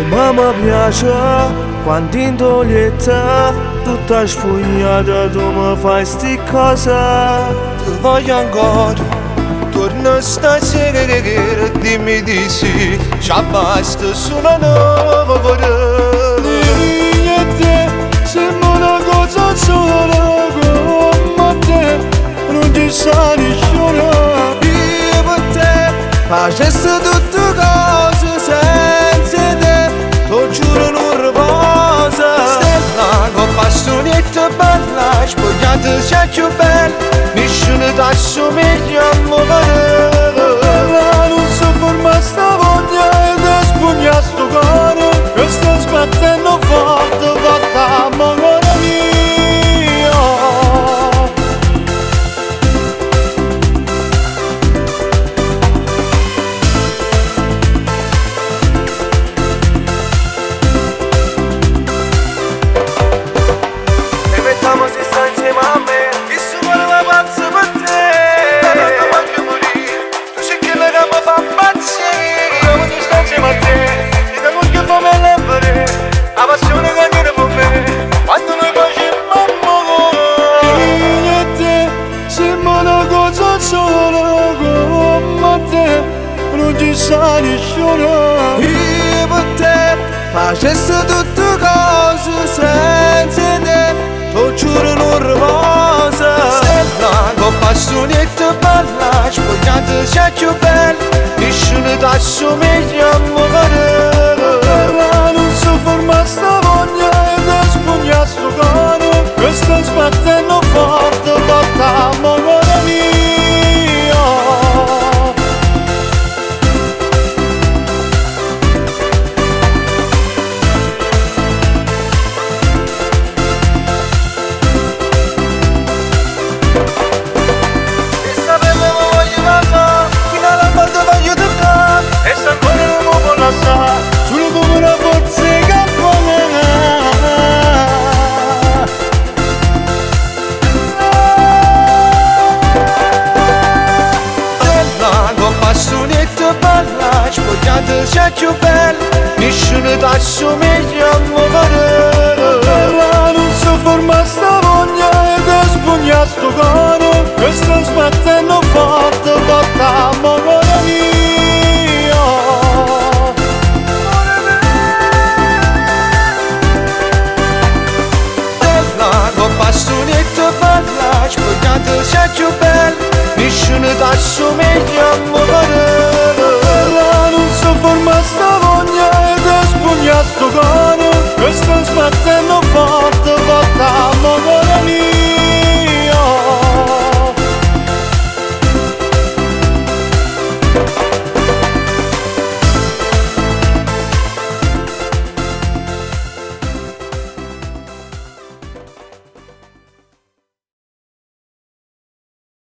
Mamma piace quando in toglietta tutta sfogliata tu mi fai sti cosa. Ti voglio ancora, torna stasera e dimmi di sì. Già basta su una nuova vita. Io e te siamo una cosa sola, come te non ci sa nessuno. Io per te facessi tutte cose senza te, lo giuro non riposa. Stella con bastonetta bella, spogliata sei più bella, nessuno ti assomiglia a me. Non si forma sta voglia e ti spugna sto cuore, che sta sbattendo forte, fatta amore mio. E mettiamo se sta insieme a me, che si vuole la pazza per te. La passione che viene con me quando noi facciamo amore. Io e te siamo una cosa sola, come te non ci sa nessuno. Io per te facessi tutte cose senza te, lo giuro non riposa. Stella con bastonetta bella, spogliata sei più bella, nessuno ti assomiglia a me. Non si forma sta voglia e ti spugna sto cuore, che sta sbattendo forte, fatta amore mio. E sapevo che voglio passare, fino alla volta voglio toccare, e se ancora non mi può lasciare. Solo come una forza che vuole. Stella con bastonetta bella, spogliata sei più bella, nessuno ti assomiglia a me. Non si forma sta voglia e ti spugna sto cuore, che sta sbattendo forte, fatta amore mio. Stella con bastonetta bella, spogliata sei più bella, nessuno ti assomiglia a me. Non si forma sta voglia e ti spugna sto cuore, che sta sbattendo forte,